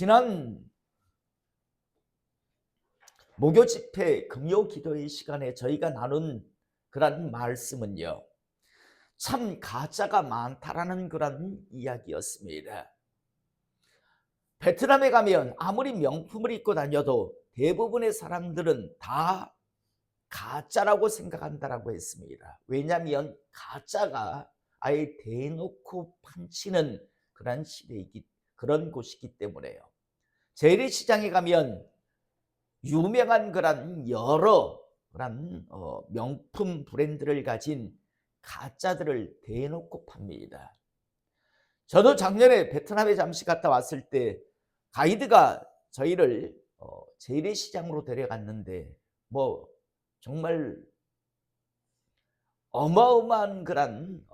지난 목요 집회 금요 기도의 시간에 저희가 나눈 그런 말씀은요, 참 가짜가 많다라는 그런 이야기였습니다. 베트남에 가면 아무리 명품을 입고 다녀도 대부분의 사람들은 다 가짜라고 생각한다라고 했습니다. 왜냐하면 가짜가 아예 대놓고 판치는 그런 곳이기 때문에요. 재래시장에 가면 유명한 그런 여러 그런 명품 브랜드를 가진 가짜들을 대놓고 팝니다. 저도 작년에 베트남에 잠시 갔다 왔을 때 가이드가 저희를 재래시장으로 데려갔는데 뭐 정말 어마어마한 그런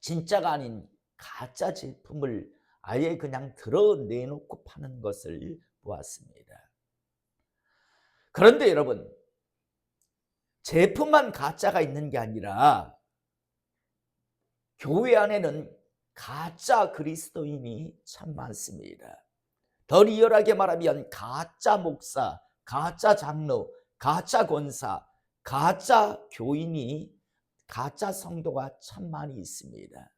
진짜가 아닌 가짜 제품을 아예 그냥 드러내놓고 파는 것을 보았습니다. 그런데 여러분, 제품만 가짜가 있는 게 아니라 교회 안에는 가짜 그리스도인이 참 많습니다. 더 리얼하게 말하면 가짜 목사, 가짜 장로, 가짜 권사, 가짜 교인이, 가짜 성도가 참 많이 있습니다.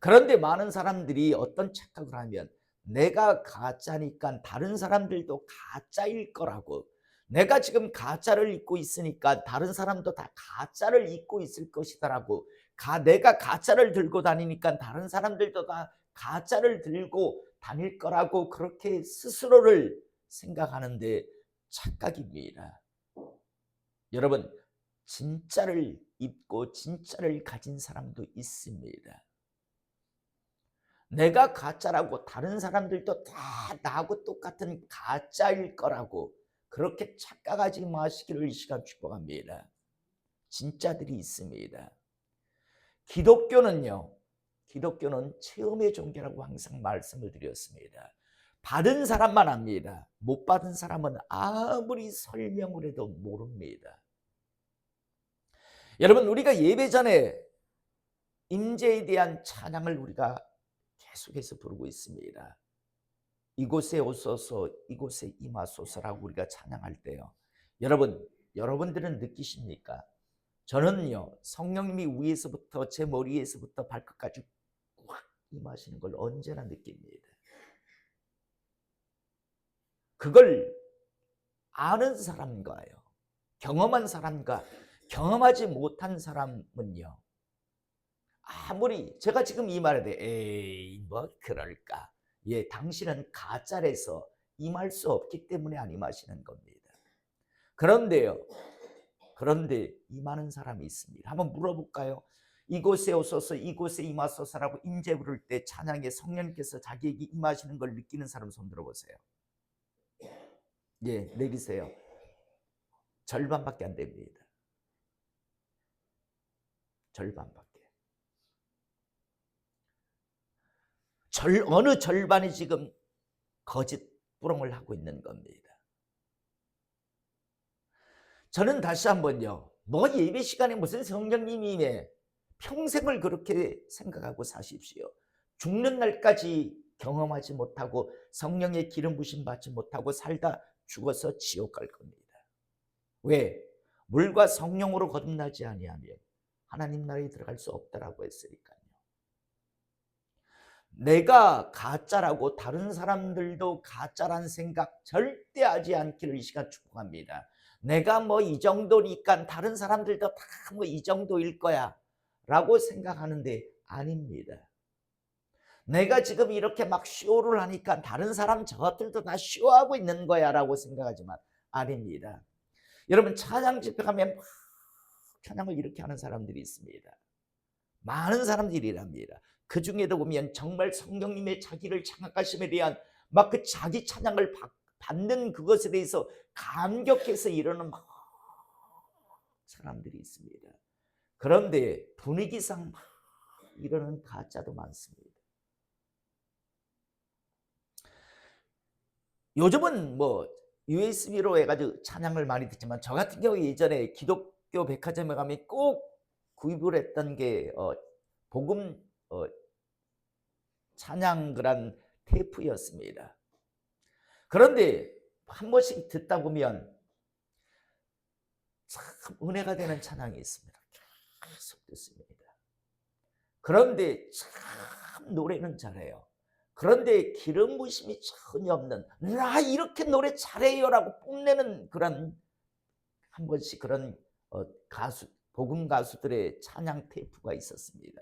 그런데 많은 사람들이 어떤 착각을 하면 내가 가짜니까 다른 사람들도 가짜일 거라고, 내가 지금 가짜를 입고 있으니까 다른 사람도 다 가짜를 입고 있을 것이다라고, 내가 가짜를 들고 다니니까 다른 사람들도 다 가짜를 들고 다닐 거라고 그렇게 스스로를 생각하는데 착각입니다. 여러분, 진짜를 입고 진짜를 가진 사람도 있습니다. 내가 가짜라고 다른 사람들도 다 나하고 똑같은 가짜일 거라고 그렇게 착각하지 마시기를 이 시간 축복합니다. 진짜들이 있습니다. 기독교는 체험의 종교라고 항상 말씀을 드렸습니다. 받은 사람만 압니다. 못 받은 사람은 아무리 설명을 해도 모릅니다. 여러분, 우리가 예배 전에 임재에 대한 찬양을 우리가 계속해서 부르고 있습니다. 이곳에 오소서, 이곳에 임하소서라고 우리가 찬양할 때요, 여러분들은 느끼십니까? 저는요, 성령님이 위에서부터 제 머리에서부터 발끝까지 확 임하시는 걸 언제나 느낍니다. 그걸 아는 사람과요, 경험한 사람과 경험하지 못한 사람은요, 아무리 제가 지금 이 말에 대해 에이 뭐 그럴까, 예, 당신은 가짜라서 임할 수 없기 때문에 안 임하시는 겁니다. 그런데 임하는 사람이 있습니다. 한번 물어볼까요? 이곳에 오소서, 이곳에 임하소서라고 임재 부를 때 찬양에 성령께서 자기에게 임하시는 걸 느끼는 사람 손 들어보세요. 예, 내리세요. 절반밖에 안 됩니다. 절반밖에. 어느 절반이 지금 거짓 부렁을 하고 있는 겁니다. 저는 다시 한번요, 뭐 예배 시간에 무슨 성령님이 임해, 평생을 그렇게 생각하고 사십시오. 죽는 날까지 경험하지 못하고 성령의 기름 부심 받지 못하고 살다 죽어서 지옥 갈 겁니다. 왜? 물과 성령으로 거듭나지 아니하면 하나님 나라에 들어갈 수 없다라고 했으니까요. 내가 가짜라고 다른 사람들도 가짜란 생각 절대 하지 않기를 이 시간 축복합니다. 내가 뭐 이 정도니까 다른 사람들도 다 뭐 이 정도일 거야 라고 생각하는데 아닙니다. 내가 지금 이렇게 막 쇼를 하니까 다른 사람 저것들도 다 쇼하고 있는 거야 라고 생각하지만 아닙니다. 여러분, 찬양 집회 가면 막 찬양을 이렇게 하는 사람들이 있습니다. 많은 사람들이 일합니다. 그 중에도 보면 정말 성령님의 자기를 장악하심에 대한 막 그 자기 찬양을 받는 그것에 대해서 감격해서 이러는 막 사람들이 있습니다. 그런데 분위기상 막 이러는 가짜도 많습니다. 요즘은 뭐 USB로 해가지고 찬양을 많이 듣지만 저 같은 경우 예전에 기독교 백화점에 가면 꼭 구입을 했던 게 복음 찬양 그런 테이프였습니다. 그런데 한 번씩 듣다 보면 참 은혜가 되는 찬양이 있습니다. 계속 듣습니다. 그런데 참 노래는 잘해요. 그런데 기름 부심이 전혀 없는, 나 이렇게 노래 잘해요라고 뽐내는 그런 한 번씩 그런 가수, 복음 가수들의 찬양 테이프가 있었습니다.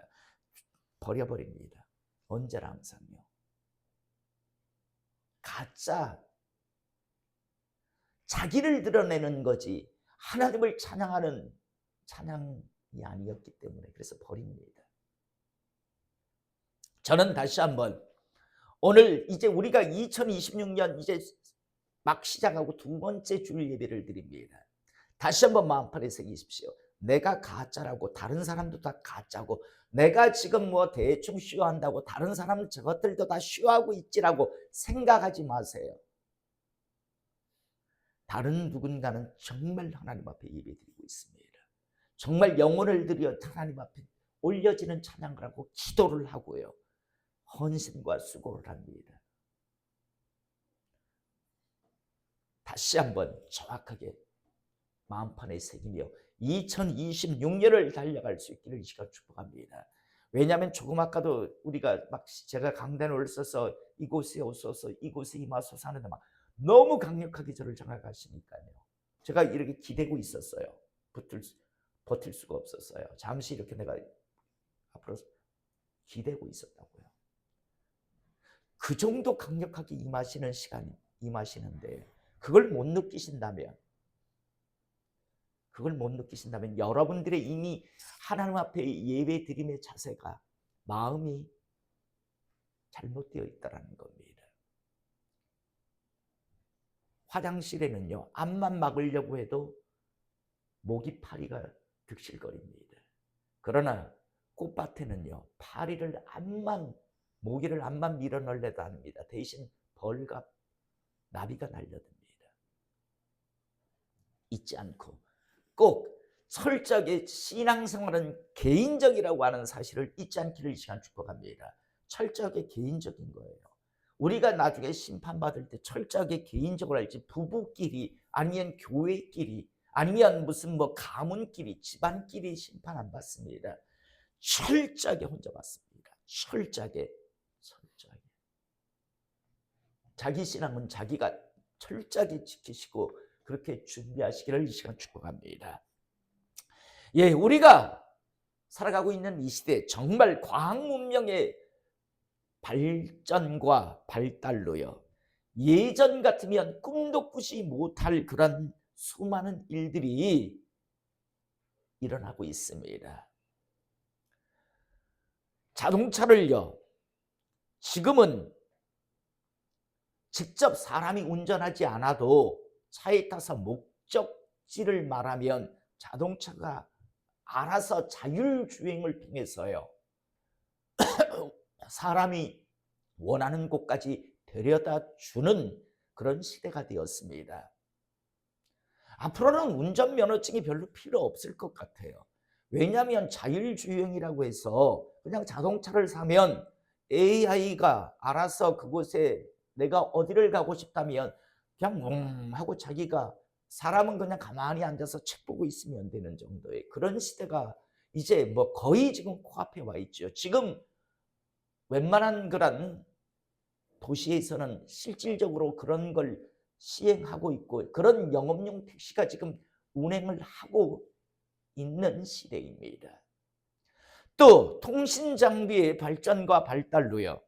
버려버립니다. 언제나 항상요. 가짜, 자기를 드러내는 거지 하나님을 찬양하는 찬양이 아니었기 때문에 그래서 버립니다. 저는 다시 한번 오늘 이제 우리가 2026년 이제 막 시작하고 두 번째 주일 예배를 드립니다. 다시 한번 마음판에 새기십시오. 내가 가짜라고 다른 사람도 다 가짜고, 내가 지금 뭐 대충 쉬어한다고 다른 사람 저것들도 다 쉬어하고 있지라고 생각하지 마세요. 다른 누군가는 정말 하나님 앞에 예배드리고 있습니다. 정말 영혼을 들여 하나님 앞에 올려지는 찬양을 하고 기도를 하고요, 헌신과 수고를 합니다. 다시 한번 정확하게 마음판에 새기며 2026년을 달려갈 수 있기를 이 시간 축복합니다. 왜냐하면 조금 아까도 우리가 막 제가 강단을 써서 이곳에 오소서 이곳에 임하소서 하는데 막 너무 강력하게 저를 장악하시니까요, 제가 이렇게 기대고 있었어요. 버틸 수가 없었어요. 잠시 이렇게 내가 앞으로 기대고 있었다고요. 그 정도 강력하게 임하시는 시간이 임하시는데 그걸 못 느끼신다면 여러분들의 이미 하나님 앞에 예배 드림의 자세가, 마음이 잘못되어 있다는 겁니다. 화장실에는요, 앞만 막으려고 해도 모기 파리가 득실거립니다. 그러나 꽃밭에는요, 모기를 앞만 밀어넣으려도 합니다. 대신 벌과 나비가 날려듭니다. 잊지 않고 꼭 철저하게 신앙생활은 개인적이라고 하는 사실을 잊지 않기를 이 시간 축복합니다. 철저하게 개인적인 거예요. 우리가 나중에 심판받을 때 철저하게 개인적으로 할지, 부부끼리 아니면 교회끼리 아니면 무슨 뭐 가문끼리 집안끼리 심판 안 받습니다. 철저하게 혼자 받습니다. 철저하게. 자기 신앙은 자기가 철저하게 지키시고 그렇게 준비하시기를 이 시간 축복합니다. 예, 우리가 살아가고 있는 이 시대 정말 과학 문명의 발전과 발달로요, 예전 같으면 꿈도 꾸지 못할 그런 수많은 일들이 일어나고 있습니다. 자동차를요, 지금은 직접 사람이 운전하지 않아도 차에 타서 목적지를 말하면 자동차가 알아서 자율주행을 통해서요, 사람이 원하는 곳까지 데려다 주는 그런 시대가 되었습니다. 앞으로는 운전면허증이 별로 필요 없을 것 같아요. 왜냐하면 자율주행이라고 해서 그냥 자동차를 사면 AI가 알아서 그곳에 내가 어디를 가고 싶다면 그냥 하고 자기가, 사람은 그냥 가만히 앉아서 책 보고 있으면 되는 정도의 그런 시대가 이제 뭐 거의 지금 코앞에 와 있죠. 지금 웬만한 그런 도시에서는 실질적으로 그런 걸 시행하고 있고 그런 영업용 택시가 지금 운행을 하고 있는 시대입니다. 또 통신 장비의 발전과 발달로요,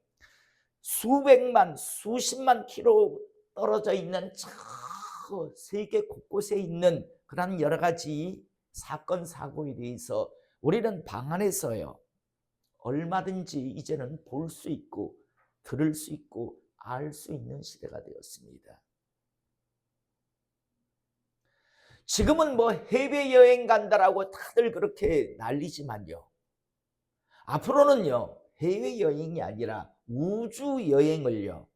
수백만 수십만 킬로 떨어져 있는 저 세계 곳곳에 있는 그런 여러 가지 사건 사고에 대해서 우리는 방 안에서요 얼마든지 이제는 볼 수 있고 들을 수 있고 알 수 있는 시대가 되었습니다. 지금은 뭐 해외여행 간다라고 다들 그렇게 난리지만요, 앞으로는요 해외여행이 아니라 우주여행을요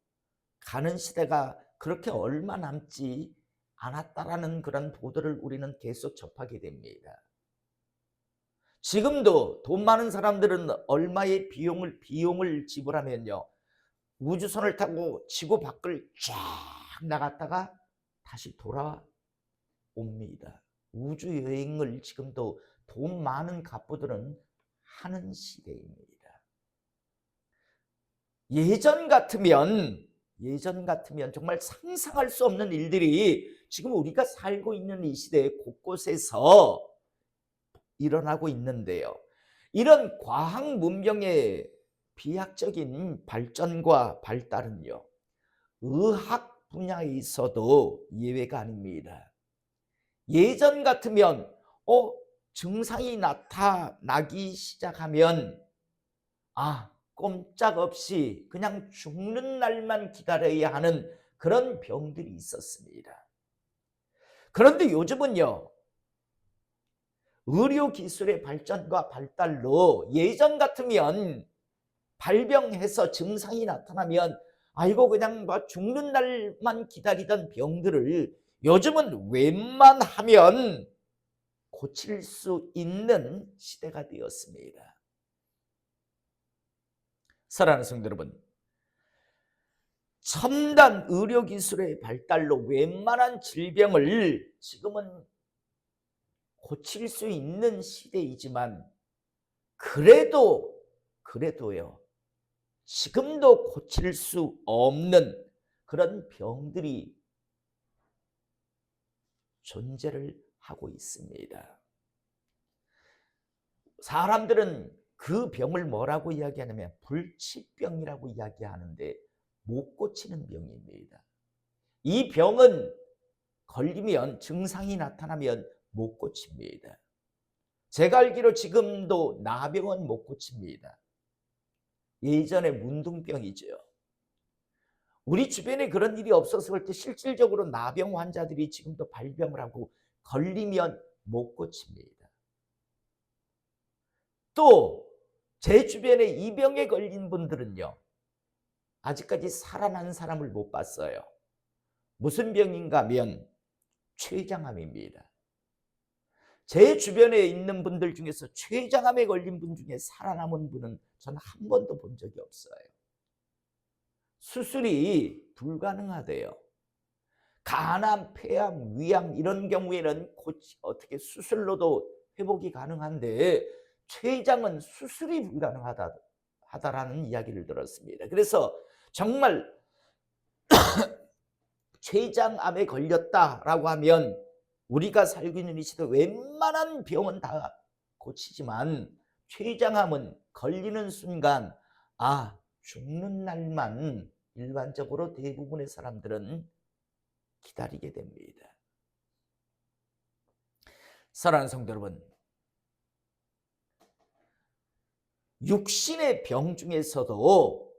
가는 시대가 그렇게 얼마 남지 않았다라는 그런 보도를 우리는 계속 접하게 됩니다. 지금도 돈 많은 사람들은 얼마의 비용을 지불하면요 우주선을 타고 지구 밖을 쫙 나갔다가 다시 돌아옵니다. 우주 여행을 지금도 돈 많은 갑부들은 하는 시대입니다. 예전 같으면 정말 상상할 수 없는 일들이 지금 우리가 살고 있는 이 시대에 곳곳에서 일어나고 있는데요. 이런 과학 문명의 비약적인 발전과 발달은요, 의학 분야에 있어도 예외가 아닙니다. 예전 같으면 증상이 나타나기 시작하면 꼼짝없이 그냥 죽는 날만 기다려야 하는 그런 병들이 있었습니다. 그런데 요즘은요, 의료기술의 발전과 발달로 예전 같으면 발병해서 증상이 나타나면 아이고 그냥 죽는 날만 기다리던 병들을 요즘은 웬만하면 고칠 수 있는 시대가 되었습니다. 사랑하는 성도 여러분, 첨단 의료기술의 발달로 웬만한 질병을 지금은 고칠 수 있는 시대이지만 그래도요, 지금도 고칠 수 없는 그런 병들이 존재를 하고 있습니다. 사람들은 그 병을 뭐라고 이야기하냐면 불치병이라고 이야기하는데 못 고치는 병입니다. 이 병은 걸리면 증상이 나타나면 못 고칩니다. 제가 알기로 지금도 나병은 못 고칩니다. 예전에 문둥병이죠. 우리 주변에 그런 일이 없어서 그럴 때 실질적으로 나병 환자들이 지금도 발병을 하고 걸리면 못 고칩니다. 또 제 주변에 이 병에 걸린 분들은요, 아직까지 살아난 사람을 못 봤어요. 무슨 병인가 하면 췌장암입니다. 제 주변에 있는 분들 중에서 췌장암에 걸린 분 중에 살아남은 분은 저는 한 번도 본 적이 없어요. 수술이 불가능하대요. 간암, 폐암, 위암 이런 경우에는 어떻게 수술로도 회복이 가능한데 췌장은 수술이 불가능하다라는 이야기를 들었습니다. 그래서 정말 췌장암에 걸렸다라고 하면 우리가 살고 있는 이 시대 웬만한 병은 다 고치지만 췌장암은 걸리는 순간 죽는 날만 일반적으로 대부분의 사람들은 기다리게 됩니다. 사랑하는 성도 여러분, 육신의 병 중에서도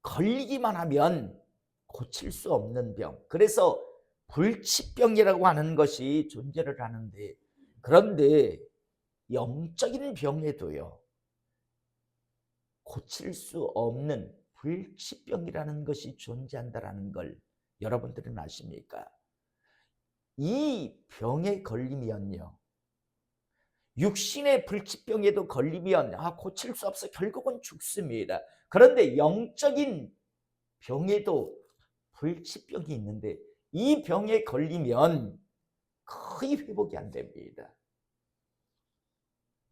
걸리기만 하면 고칠 수 없는 병, 그래서 불치병이라고 하는 것이 존재를 하는데, 그런데 영적인 병에도요 고칠 수 없는 불치병이라는 것이 존재한다는 걸 여러분들은 아십니까? 이 병에 걸리면요, 육신의 불치병에도 걸리면 고칠 수 없어 결국은 죽습니다. 그런데 영적인 병에도 불치병이 있는데 이 병에 걸리면 거의 회복이 안 됩니다.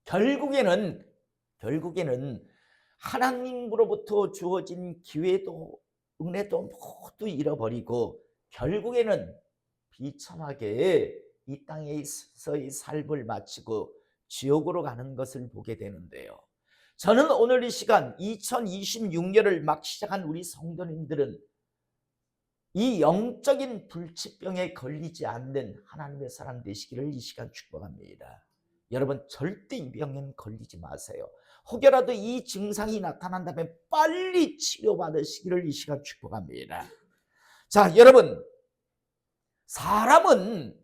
결국에는 하나님으로부터 주어진 기회도 은혜도 모두 잃어버리고 결국에는 비참하게 이 땅에서의 삶을 마치고 지옥으로 가는 것을 보게 되는데요. 저는 오늘 이 시간 2026년을 막 시작한 우리 성도님들은 이 영적인 불치병에 걸리지 않는 하나님의 사람 되시기를 이 시간 축복합니다. 여러분 절대 이 병엔 걸리지 마세요. 혹여라도 이 증상이 나타난다면 빨리 치료받으시기를 이 시간 축복합니다. 자, 여러분, 사람은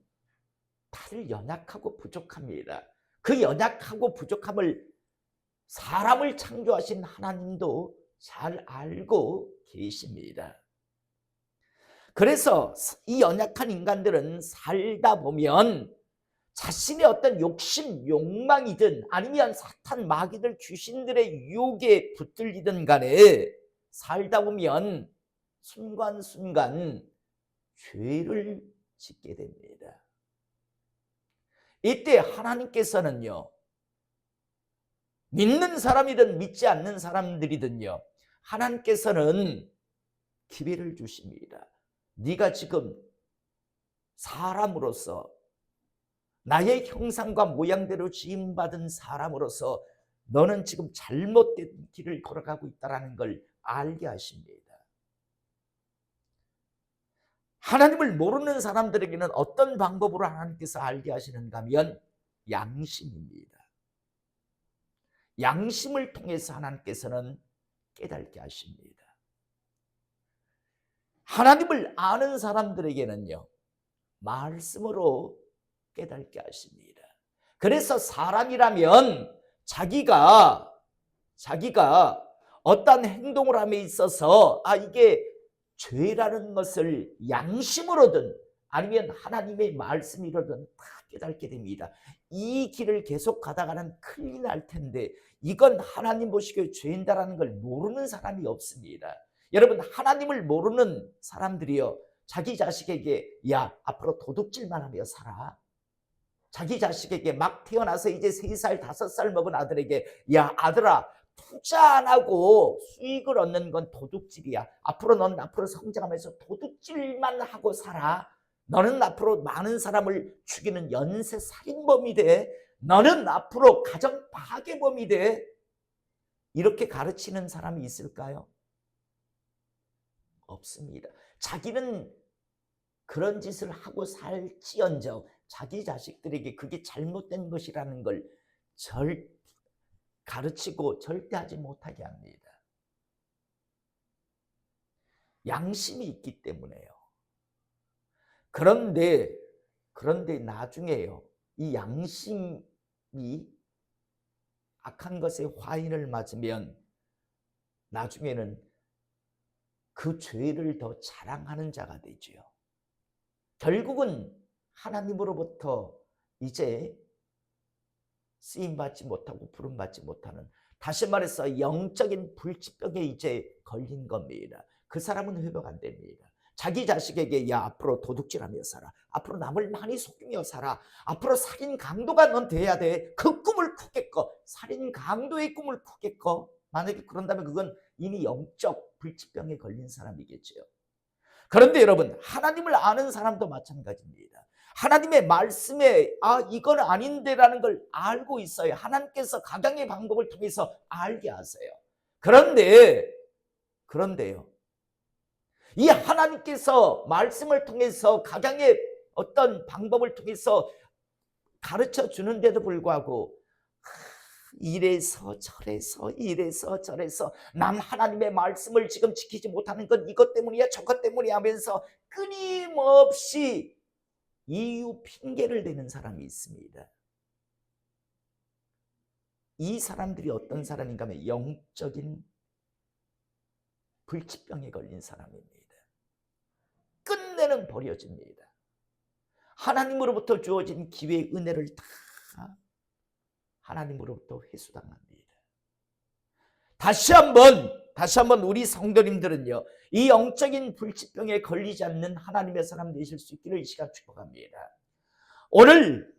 다들 연약하고 부족합니다. 그 연약하고 부족함을 사람을 창조하신 하나님도 잘 알고 계십니다. 그래서 이 연약한 인간들은 살다 보면 자신의 어떤 욕심, 욕망이든 아니면 사탄, 마귀들, 귀신들의 유혹에 붙들리든 간에 살다 보면 순간순간 죄를 짓게 됩니다. 이때 하나님께서는요, 믿는 사람이든 믿지 않는 사람들이든요, 하나님께서는 기회를 주십니다. 네가 지금 사람으로서 나의 형상과 모양대로 지음받은 사람으로서 너는 지금 잘못된 길을 걸어가고 있다는 걸 알게 하십니다. 하나님을 모르는 사람들에게는 어떤 방법으로 하나님께서 알게 하시는가 하면 양심입니다. 양심을 통해서 하나님께서는 깨닫게 하십니다. 하나님을 아는 사람들에게는요, 말씀으로 깨닫게 하십니다. 그래서 사람이라면 자기가 어떤 행동을 함에 있어서 이게 죄라는 것을 양심으로든 아니면 하나님의 말씀이로든 다 깨닫게 됩니다. 이 길을 계속 가다가는 큰일 날 텐데 이건 하나님 보시기에 죄인다라는 걸 모르는 사람이 없습니다. 여러분, 하나님을 모르는 사람들이요, 자기 자식에게 야, 앞으로 도둑질만 하며 살아. 자기 자식에게 막 태어나서 이제 3살, 5살 먹은 아들에게 야, 아들아, 투자 안 하고 수익을 얻는 건 도둑질이야. 넌 앞으로 성장하면서 도둑질만 하고 살아. 너는 앞으로 많은 사람을 죽이는 연쇄 살인범이 돼. 너는 앞으로 가정 파괴범이 돼. 이렇게 가르치는 사람이 있을까요? 없습니다. 자기는 그런 짓을 하고 살지언정 자기 자식들에게 그게 잘못된 것이라는 걸 가르치고 절대 하지 못하게 합니다. 양심이 있기 때문에요. 그런데 나중에요, 이 양심이 악한 것에 화인을 맞으면 나중에는 그 죄를 더 자랑하는 자가 되지요. 결국은 하나님으로부터 이제 쓰임받지 못하고 부름받지 못하는, 다시 말해서 영적인 불치병에 이제 걸린 겁니다. 그 사람은 회복 안 됩니다. 자기 자식에게 야, 앞으로 도둑질하며 살아. 앞으로 남을 많이 속이며 살아. 앞으로 살인 강도가 넌 돼야 돼. 그 꿈을 크게 꿔. 살인 강도의 꿈을 크게 꿔. 만약에 그런다면 그건 이미 영적 불치병에 걸린 사람이겠죠. 그런데 여러분, 하나님을 아는 사람도 마찬가지입니다. 하나님의 말씀에 이건 아닌데라는 걸 알고 있어요. 하나님께서 각양의 방법을 통해서 알게 하세요. 그런데요, 이 하나님께서 말씀을 통해서 각양의 어떤 방법을 통해서 가르쳐 주는데도 불구하고 이래서 저래서 남 하나님의 말씀을 지금 지키지 못하는 건 이것 때문이야 저것 때문이야 하면서 끊임없이 이유 핑계를 대는 사람이 있습니다. 이 사람들이 어떤 사람인가 하면 영적인 불치병에 걸린 사람입니다. 끝내는 버려집니다. 하나님으로부터 주어진 기회의 은혜를 다 하나님으로부터 회수당합니다. 다시 한번 우리 성도님들은요, 이 영적인 불치병에 걸리지 않는 하나님의 사람 되실 수 있기를 이 시간 축복합니다. 오늘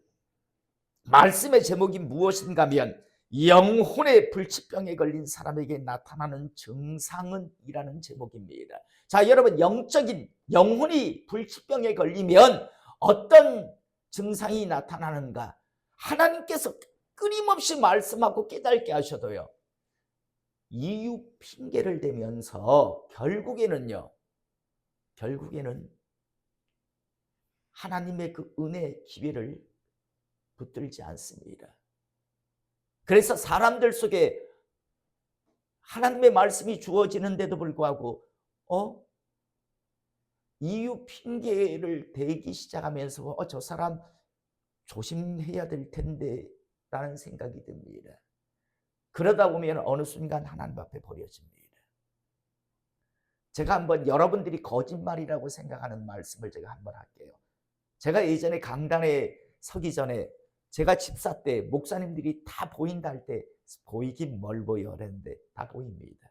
말씀의 제목이 무엇인가 하면 영혼의 불치병에 걸린 사람에게 나타나는 증상은 이라는 제목입니다. 자, 여러분, 영혼이 불치병에 걸리면 어떤 증상이 나타나는가? 하나님께서 끊임없이 말씀하고 깨닫게 하셔도요, 이유 핑계를 대면서 결국에는 하나님의 그 은혜 기회를 붙들지 않습니다. 그래서 사람들 속에 하나님의 말씀이 주어지는데도 불구하고 이유 핑계를 대기 시작하면서 저 사람 조심해야 될 텐데 라는 생각이 듭니다. 그러다 보면 어느 순간 하나님 앞에 버려집니다. 제가 한번 여러분들이 거짓말이라고 생각하는 말씀을 제가 한번 할게요. 제가 예전에 강단에 서기 전에 제가 집사 때 목사님들이 다 보인다 할 때 보이긴 뭘 보여 그랬는데 다 보입니다.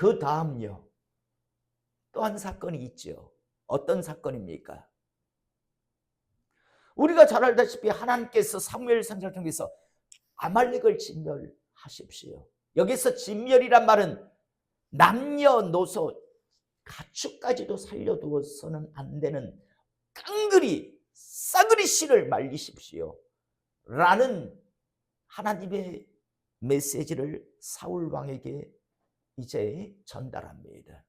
그 다음요. 또 한 사건이 있죠. 어떤 사건입니까? 우리가 잘 알다시피 하나님께서 사무엘 선지자를 통해서 아말렉을 진멸하십시오. 여기서 진멸이란 말은 남녀노소 가축까지도 살려두어서는 안 되는 깡그리 싸그리 씨를 말리십시오 라는 하나님의 메시지를 사울 왕에게 이제 전달합니다.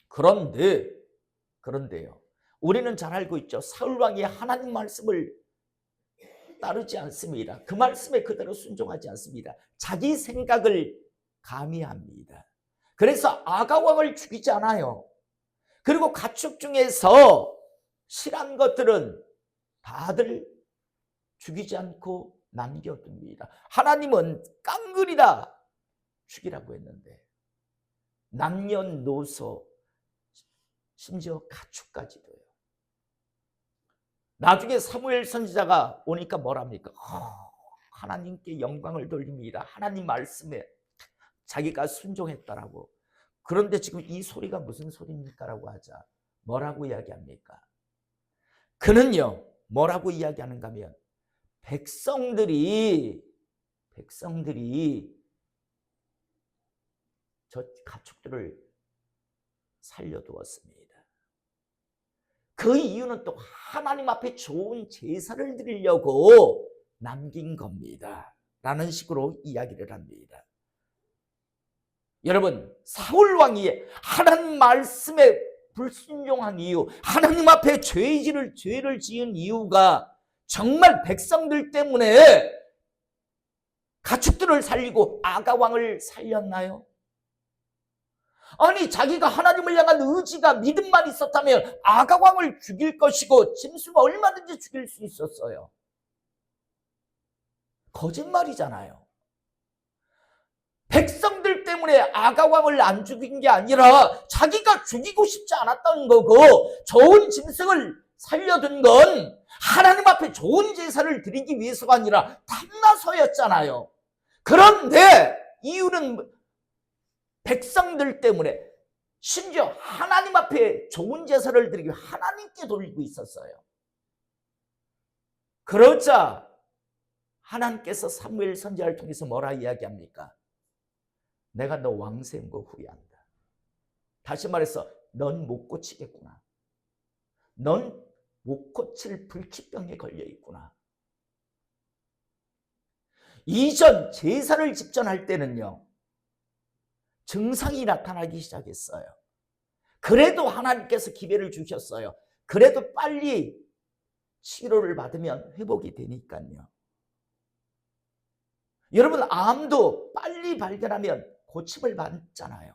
그런데요. 우리는 잘 알고 있죠. 사울 왕이 하나님 말씀을 따르지 않습니다. 그 말씀에 그대로 순종하지 않습니다. 자기 생각을 가미합니다. 그래서 아가 왕을 죽이지 않아요. 그리고 가축 중에서 실한 것들은 다들 죽이지 않고 남겨둡니다. 하나님은 깡그리다 죽이라고 했는데 남녀노소 심지어 가축까지도요. 나중에 사무엘 선지자가 오니까 뭐랍니까? 하나님께 영광을 돌립니다. 하나님 말씀에 자기가 순종했다라고. 그런데 지금 이 소리가 무슨 소리입니까? 라고 하자. 뭐라고 이야기합니까? 그는요, 뭐라고 이야기하는가 하면 백성들이 저 가축들을 살려두었습니다. 그 이유는 또 하나님 앞에 좋은 제사를 드리려고 남긴 겁니다. 라는 식으로 이야기를 합니다. 여러분, 사울 왕이 하나님 말씀에 불순종한 이유, 하나님 앞에 죄를 지은 이유가 정말 백성들 때문에 가축들을 살리고 아가 왕을 살렸나요? 아니, 자기가 하나님을 향한 의지가 믿음만 있었다면 아가 왕을 죽일 것이고 짐승을 얼마든지 죽일 수 있었어요. 거짓말이잖아요. 백성들 때문에 아가 왕을 안 죽인 게 아니라 자기가 죽이고 싶지 않았던 거고, 좋은 짐승을 살려둔 건 하나님 앞에 좋은 제사를 드리기 위해서가 아니라 탐나서였잖아요. 그런데 이유는 백성들 때문에, 심지어 하나님 앞에 좋은 제사를 드리기 위해 하나님께 돌리고 있었어요. 그러자 하나님께서 사무엘 선지자를 통해서 뭐라 이야기합니까? 내가 너 왕 세운 거 후회한다. 다시 말해서 넌 못 고치겠구나. 넌 못 고칠 불치병에 걸려 있구나. 이전 제사를 집전할 때는요, 증상이 나타나기 시작했어요. 그래도 하나님께서 기회를 주셨어요. 그래도 빨리 치료를 받으면 회복이 되니까요. 여러분, 암도 빨리 발견하면 고침을 받잖아요.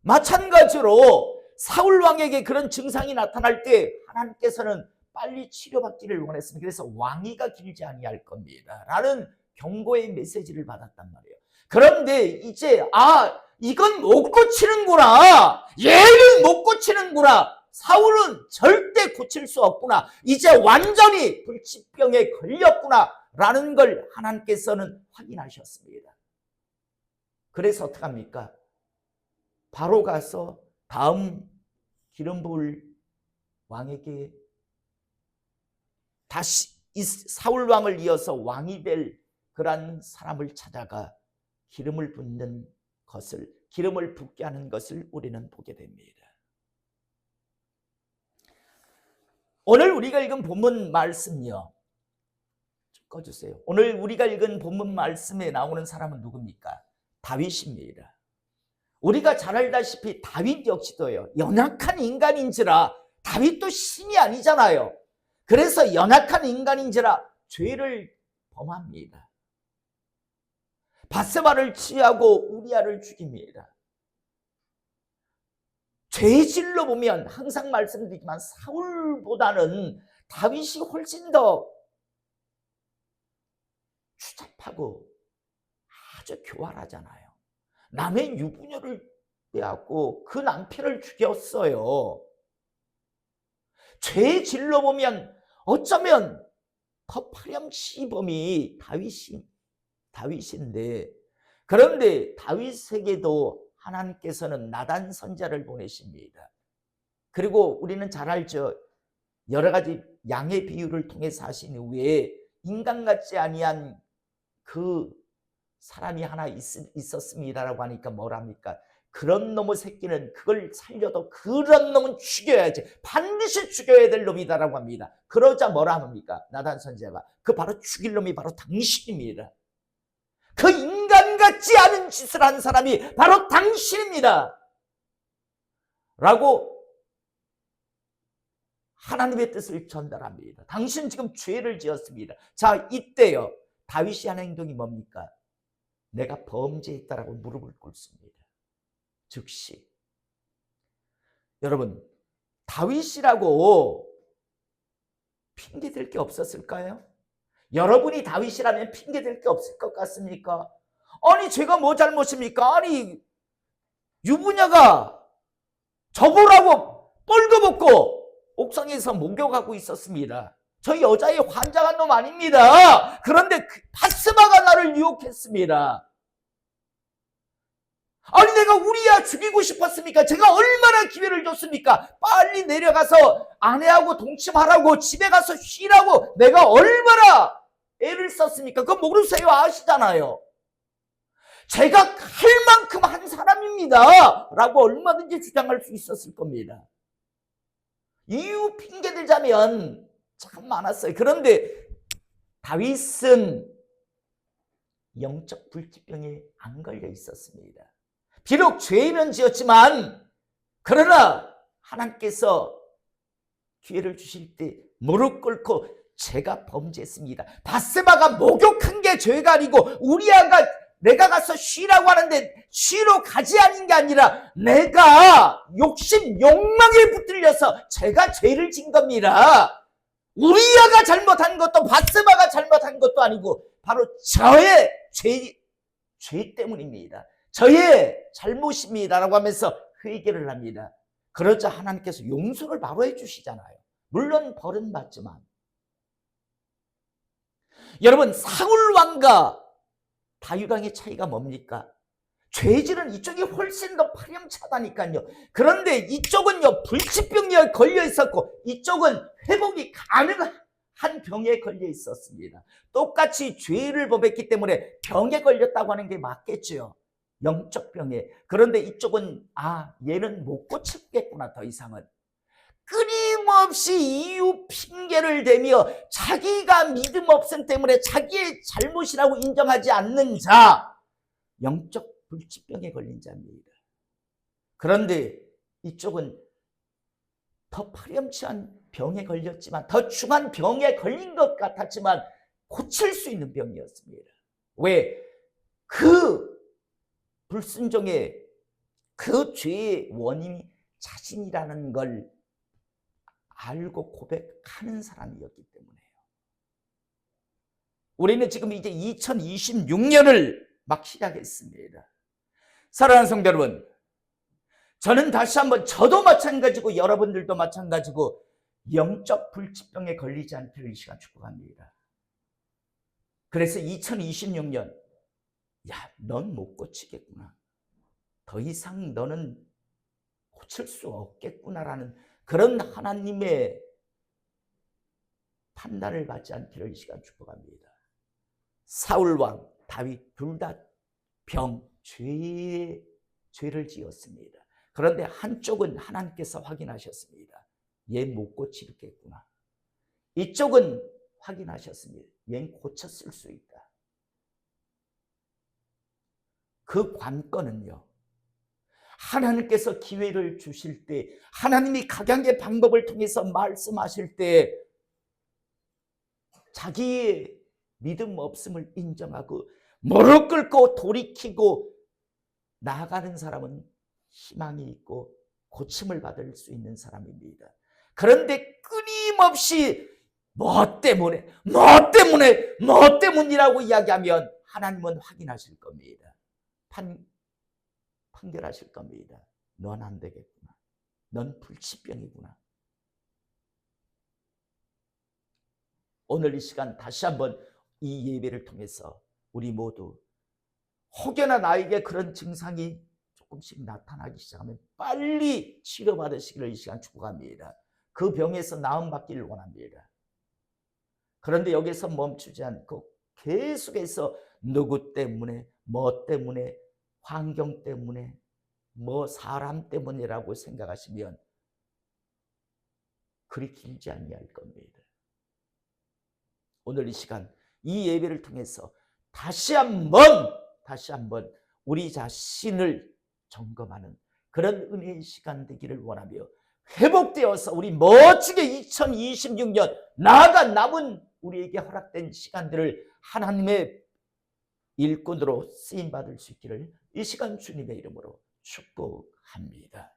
마찬가지로 사울 왕에게 그런 증상이 나타날 때 하나님께서는 빨리 치료받기를 원했습니다. 그래서 왕위가 길지 아니할 겁니다 라는 경고의 메시지를 받았단 말이에요. 그런데 이제 이건 못 고치는구나, 얘는 못 고치는구나, 사울은 절대 고칠 수 없구나, 이제 완전히 불치병에 걸렸구나 라는 걸 하나님께서는 확인하셨습니다. 그래서 어떡합니까? 바로 가서 다음 기름 부을 왕에게 다시 이 사울 왕을 이어서 왕이 될 그런 사람을 찾아가 기름을 붓는 것을, 기름을 붓게 하는 것을 우리는 보게 됩니다. 오늘 우리가 읽은 본문 말씀요, 좀 꺼주세요. 오늘 우리가 읽은 본문 말씀에 나오는 사람은 누굽니까? 다윗입니다. 우리가 잘 알다시피 다윗 역시도요, 연약한 인간인지라, 다윗도 신이 아니잖아요. 그래서 연약한 인간인지라 죄를 범합니다. 밧세바를 취하고 우리아를 죽입니다. 죄질로 보면 항상 말씀드리지만 사울보다는 다윗이 훨씬 더 추잡하고 아주 교활하잖아요. 남의 유부녀를 빼앗고 그 남편을 죽였어요. 죄질로 보면 어쩌면 더 파렴치범이 다윗인데, 그런데 다윗에게도 하나님께서는 나단 선지자를 보내십니다. 그리고 우리는 잘 알죠. 여러 가지 양의 비유를 통해서 하신 후에 인간 같지 아니한 그 사람이 하나 있었습니다라고 하니까 뭐랍니까? 그런 놈의 새끼는 그걸 살려도 그런 놈은 죽여야지. 반드시 죽여야 될 놈이다라고 합니다. 그러자 뭐라 합니까? 나단 선지자가 그 바로 죽일 놈이 바로 당신입니다. 그 인간 같지 않은 짓을 한 사람이 바로 당신입니다. 라고 하나님의 뜻을 전달합니다. 당신 지금 죄를 지었습니다. 자, 이때요. 다윗이 하는 행동이 뭡니까? 내가 범죄했다라고 무릎을 꿇습니다. 즉시. 여러분, 다윗이라고 핑계댈 게 없었을까요? 여러분이 다윗이라면 핑계댈 게 없을 것 같습니까? 아니, 제가 뭐 잘못입니까? 아니, 유부녀가 저보라고 뻘거벗고 옥상에서 목욕하고 있었습니다. 저 여자의 환장한 놈 아닙니다. 그런데 바스바가 나를 유혹했습니다. 아니, 내가 우리야 죽이고 싶었습니까? 제가 얼마나 기회를 줬습니까? 빨리 내려가서 아내하고 동침하라고, 집에 가서 쉬라고 내가 얼마나 애를 썼습니까? 그거 모르세요? 아시잖아요. 제가 할 만큼 한 사람입니다 라고 얼마든지 주장할 수 있었을 겁니다. 이유 핑계들자면 참 많았어요. 그런데 다윗은 영적 불치병에 안 걸려 있었습니다. 비록 죄는 지었지만 그러나 하나님께서 기회를 주실 때 무릎 꿇고 제가 범죄했습니다. 바세바가 목욕한 게 죄가 아니고 우리아가 내가 가서 쉬라고 하는데 쉬러 가지 않은 게 아니라 내가 욕심, 욕망에 붙들려서 제가 죄를 진 겁니다. 우리아가 잘못한 것도 바세바가 잘못한 것도 아니고 바로 저의 죄 때문입니다. 저의 잘못입니다 라고 하면서 회개를 합니다. 그러자 하나님께서 용서를 바로 해주시잖아요. 물론 벌은 받지만. 여러분, 사울 왕과 다윗 왕의 차이가 뭡니까? 죄질은 이쪽이 훨씬 더 파렴치하다니까요. 그런데 이쪽은요 불치병에 걸려 있었고 이쪽은 회복이 가능한 병에 걸려 있었습니다. 똑같이 죄를 범했기 때문에 병에 걸렸다고 하는 게 맞겠죠. 영적 병에. 그런데 이쪽은 얘는 못 고치겠구나. 더 이상은 끊임없이 이유 핑계를 대며 자기가 믿음 없음 때문에 자기의 잘못이라고 인정하지 않는 자, 영적 불치병에 걸린 자입니다. 그런데 이쪽은 더 파렴치한 병에 걸렸지만 더 중한 병에 걸린 것 같았지만 고칠 수 있는 병이었습니다. 왜? 그 불순종의 그 죄의 원인이 자신이라는 걸 알고 고백하는 사람이었기 때문에요. 우리는 지금 이제 2026년을 막 시작했습니다. 사랑하는 성도 여러분, 저는 다시 한번 저도 마찬가지고 여러분들도 마찬가지고 영적 불치병에 걸리지 않기를 이 시간 축복합니다. 그래서 2026년 넌 못 고치겠구나. 더 이상 너는 고칠 수 없겠구나라는 그런 하나님의 판단을 받지 않기를 이 시간 축복합니다. 사울왕, 다윗 둘 다 죄를 지었습니다. 그런데 한쪽은 하나님께서 확인하셨습니다. 얘 못 고치겠구나. 이쪽은 확인하셨습니다. 얘는 고쳤을 수 있다. 그 관건은요. 하나님께서 기회를 주실 때 하나님이 각양의 방법을 통해서 말씀하실 때 자기의 믿음 없음을 인정하고 무릎 꿇고 돌이키고 나아가는 사람은 희망이 있고 고침을 받을 수 있는 사람입니다. 그런데 끊임없이 뭐 때문이라고 이야기하면 하나님은 확인하실 겁니다. 판결하실 겁니다. 넌 안 되겠구나. 넌 불치병이구나. 오늘 이 시간 다시 한번 이 예배를 통해서 우리 모두 혹여나 나에게 그런 증상이 조금씩 나타나기 시작하면 빨리 치료받으시기를 이 시간 축복합니다. 그 병에서 나음 받기를 원합니다. 그런데 여기서 멈추지 않고 계속해서 누구 때문에, 뭐 때문에, 환경 때문에, 뭐 사람 때문이라고 생각하시면 그리 길지 아니할 겁니다. 오늘 이 시간 이 예배를 통해서 다시 한번 우리 자신을 점검하는 그런 은혜의 시간 되기를 원하며, 회복되어서 우리 멋지게 2026년 나아가 남은 우리에게 허락된 시간들을 하나님의 일꾼으로 쓰임받을 수 있기를 이 시간 주님의 이름으로 축복합니다.